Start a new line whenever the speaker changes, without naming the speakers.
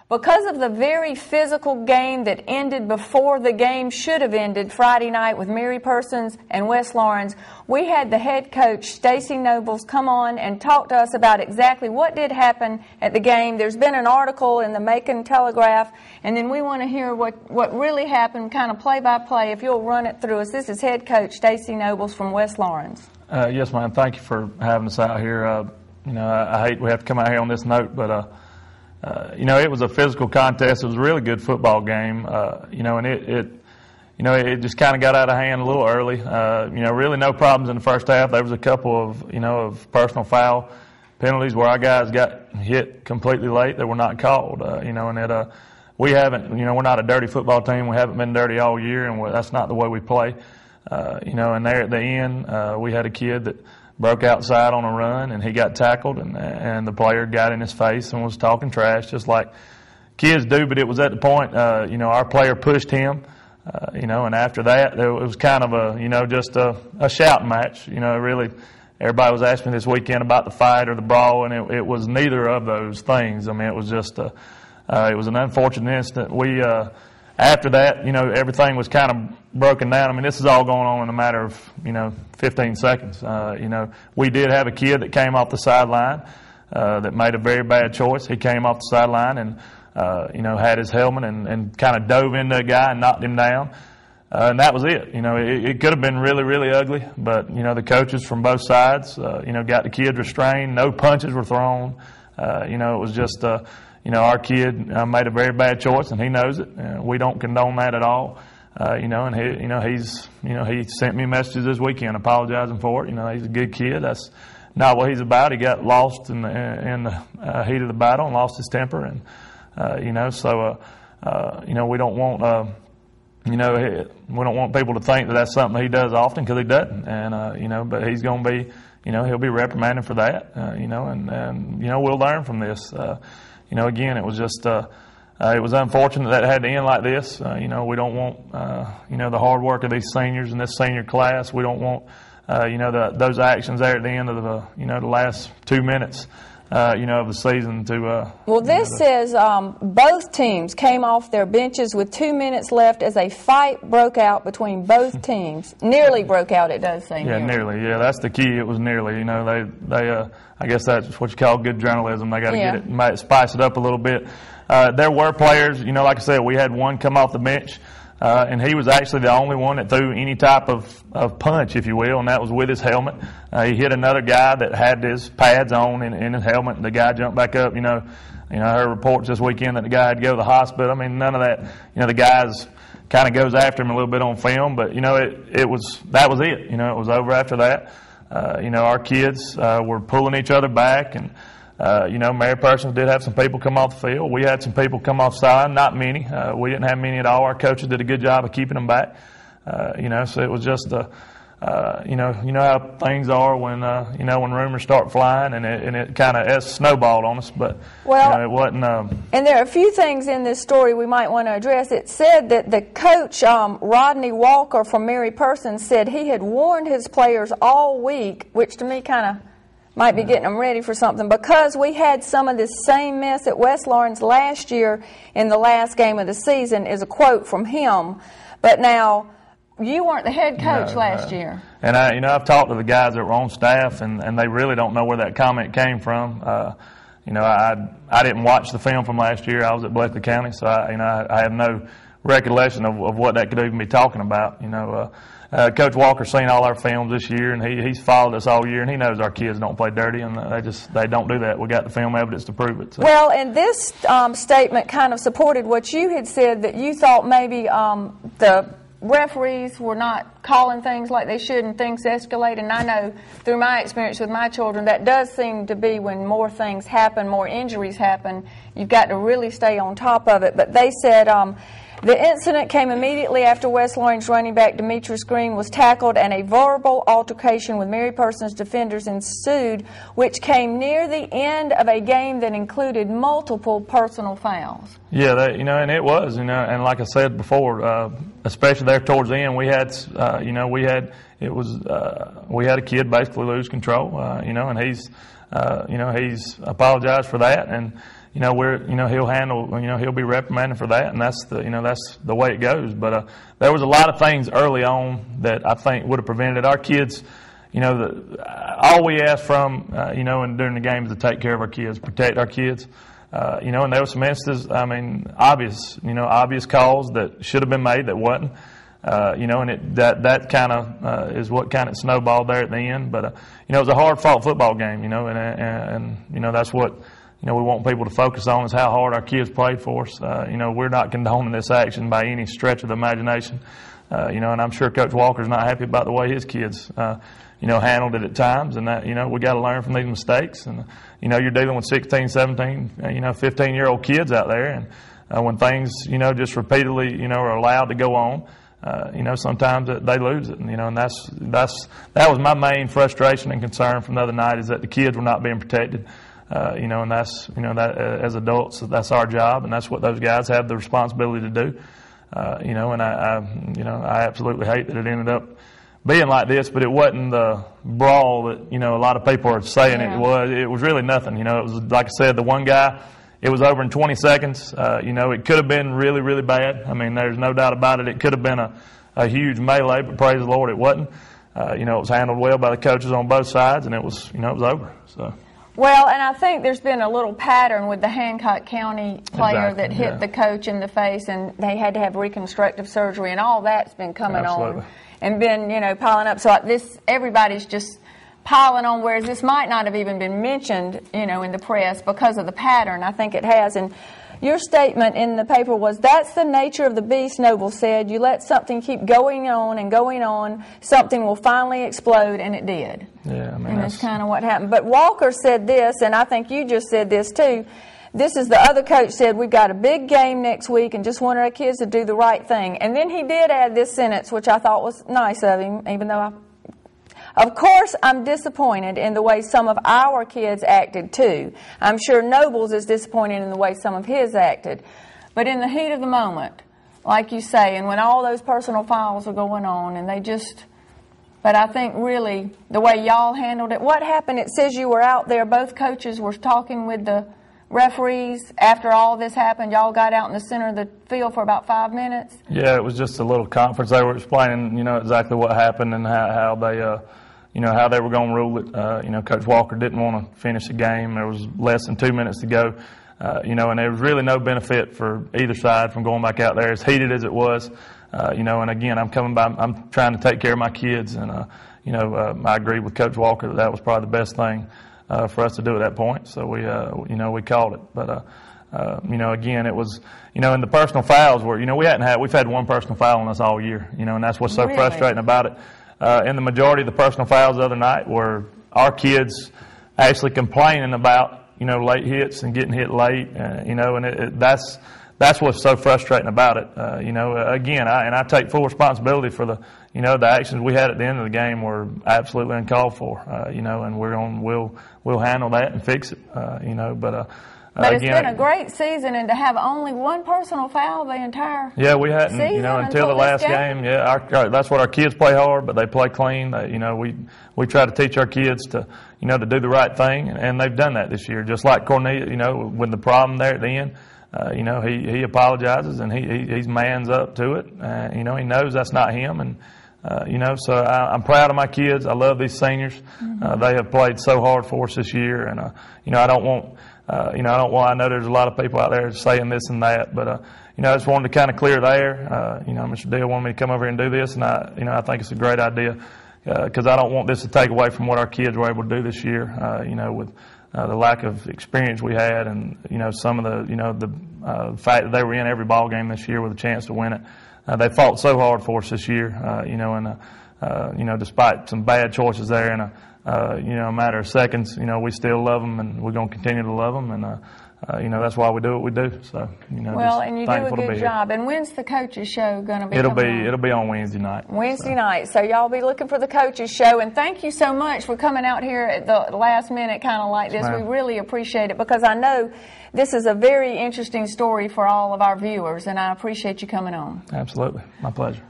Because of the very physical game that ended before the game should have ended Friday night with Mary Persons and West Lawrence, we had the head coach, Stacey Nobles, come on and talk to us about exactly what did happen at the game. There's been an article in the Macon Telegraph, and then we want to hear what really happened, kind of play-by-play, if you'll run it through us. This is head coach Stacey Nobles from West Lawrence.
Yes, ma'am. Thank you for having us out here. I hate we have to come out here on this note, but it was a physical contest. It was a really good football game, and it just kind of got out of hand a little early. Really no problems in the first half. There was a couple of personal foul penalties where our guys got hit completely late that were not called. We haven't, we're not a dirty football team. We haven't been dirty all year, and that's not the way we play. And there at the end, we had a kid that broke outside on a run, and he got tackled, and the player got in his face and was talking trash, just like kids do. But it was at the point, our player pushed him, and after that, it was kind of just a shouting match. Really, everybody was asking me this weekend about the fight or the brawl, and it was neither of those things. I mean, it was just it was an unfortunate incident. After that, everything was kind of broken down. I mean, this is all going on in a matter of, 15 seconds. We did have a kid that came off the sideline that made a very bad choice. He came off the sideline and, had his helmet and kind of dove into a guy and knocked him down. And that was it. It could have been really, really ugly, but, the coaches from both sides, got the kid restrained. No punches were thrown. It was just our kid made a very bad choice, and he knows it. We don't condone that at all. He sent me messages this weekend apologizing for it. He's a good kid. That's not what he's about. He got lost in the heat of the battle and lost his temper, and we don't want we don't want people to think that that's something he does often, because he doesn't. And but he's going to be he'll be reprimanded for that. And we'll learn from this. Again, it was just it was unfortunate that it had to end like this. We don't want the hard work of these seniors in this senior class. We don't want those actions there at the end of the last 2 minutes of the season to.
Well, this says both teams came off their benches with 2 minutes left as a fight broke out between both teams. Nearly broke out, it does say.
Yeah, nearly. Yeah, that's the key. It was nearly. They I guess that's what you call good journalism. They got to get it, spice it up a little bit. There were players, like I said, we had one come off the bench, and he was actually the only one that threw any type of punch, if you will, and that was with his helmet. He hit another guy that had his pads on in his helmet, and the guy jumped back up. I heard reports this weekend that the guy had to go to the hospital. I mean, none of that. The guys kind of goes after him a little bit on film, but that was it. It was over after that. Our kids were pulling each other back, and Mary Persons did have some people come off the field. We had some people come off side, not many. We didn't have many at all. Our coaches did a good job of keeping them back. So it was just how things are when when rumors start flying, and it kind of snowballed on us. But it wasn't.
And there are a few things in this story we might want to address. It said that the coach Rodney Walker from Mary Persons said he had warned his players all week, which to me kind of might be getting them ready for something, because we had some of this same mess at West Lawrence last year in the last game of the season, is a quote from him. But now, you weren't the head coach last year.
And I've talked to the guys that were on staff, and they really don't know where that comment came from. I didn't watch the film from last year. I was at Bleckley County, so I have no recollection of what that could even be talking about. Coach Walker's seen all our films this year, and he's followed us all year, and he knows our kids don't play dirty, and they don't do that. We got the film evidence to prove it. So.
Well, and this statement kind of supported what you had said, that you thought maybe the referees were not calling things like they should, and things escalate. And I know through my experience with my children, that does seem to be when more things happen, more injuries happen, you've got to really stay on top of it. But they said the incident came immediately after West Lawrence running back Demetrius Green was tackled, and a verbal altercation with Mary Persons defenders ensued, which came near the end of a game that included multiple personal fouls.
Yeah, and it was, and like I said before, especially there towards the end, we had a kid basically lose control, and he's apologized for that, and he'll handle, he'll be reprimanded for that, and that's the way it goes. But there was a lot of things early on that I think would have prevented our kids. All we asked from, and during the game is to take care of our kids, protect our kids. And there were some instances, obvious calls that should have been made that wasn't. And that kind of is what kind of snowballed there at the end. But it was a hard-fought football game, and that's what we want people to focus on, is how hard our kids played for us. We're not condoning this action by any stretch of the imagination. And I'm sure Coach Walker's not happy about the way his kids handled it at times, and that we got to learn from these mistakes. And you're dealing with 16, 17, 15-year-old kids out there, and when things just repeatedly are allowed to go on, sometimes they lose it. And that was my main frustration and concern from the other night, is that the kids were not being protected. And that's that as adults, that's our job, and that's what those guys have the responsibility to do. And I absolutely hate that it ended up being like this, but it wasn't the brawl that a lot of people are saying it was. It was really nothing. It was, like I said, the one guy. It was over in 20 seconds. It could have been really, really bad. There's no doubt about it. It could have been a huge melee, but praise the Lord, it wasn't. It was handled well by the coaches on both sides, and it was over. So.
Well, and I think there's been a little pattern with the Hancock County player that hit the coach in the face, and they had to have reconstructive surgery, and all that's been coming on and been, piling up. So everybody's just piling on, whereas this might not have even been mentioned, in the press because of the pattern. I think it has. And your statement in the paper was, "That's the nature of the beast," Noble said. "You let something keep going on, something will finally explode," and it did.
Yeah,
and that's kind of what happened. But Walker said this, and I think you just said this too. This is the other coach said, "We've got a big game next week and just wanted our kids to do the right thing." And then he did add this sentence, which I thought was nice of him, even though of course, I'm disappointed in the way some of our kids acted, too. I'm sure Nobles is disappointed in the way some of his acted. But in the heat of the moment, like you say, and when all those personal fouls are going on, and but I think really the way y'all handled it, what happened, it says you were out there, both coaches were talking with the referees after all this happened. Y'all got out in the center of the field for about 5 minutes?
Yeah, it was just a little conference. They were explaining, exactly what happened and how they... how they were going to rule it. Coach Walker didn't want to finish the game. There was less than 2 minutes to go. And there was really no benefit for either side from going back out there, as heated as it was. And again, I'm trying to take care of my kids. And, I agree with Coach Walker that was probably the best thing for us to do at that point. So we called it. But, again, it was, and the personal fouls were, we've had one personal foul on us all year, and that's what's so frustrating about it. And the majority of the personal fouls the other night were our kids actually complaining about, late hits and getting hit late, and that's what's so frustrating about it. Again, I take full responsibility for the actions we had at the end of the game were absolutely uncalled for, and we'll handle that and fix it,
But it's been a great season, and to have only one personal foul the entire
we hadn't, until the last game. That's what our kids play hard, but they play clean. We try to teach our kids to do the right thing, and they've done that this year. Just like Cornelius, with the problem there at the end, he apologizes and he's mans up to it. He knows that's not him, and so I'm proud of my kids. I love these seniors. They have played so hard for us this year, and I don't want. I know there's a lot of people out there saying this and that, but, I just wanted to kind of clear the air. Mr. Deal wanted me to come over here and do this, and I think it's a great idea because I don't want this to take away from what our kids were able to do this year, with the lack of experience we had and, some of the fact that they were in every ball game this year with a chance to win it. They fought so hard for us this year, and, despite some bad choices there and a matter of seconds, we still love them, and we're going to continue to love them, and that's why we do what we do. So,
well, and you do a good job. And when's the coaches show going to be?
It'll be on Wednesday night.
Wednesday night. So y'all be looking for the coaches show. And thank you so much for coming out here at the last minute, kind of like this. We really appreciate it because I know this is a very interesting story for all of our viewers, and I appreciate you coming on.
Absolutely, my pleasure.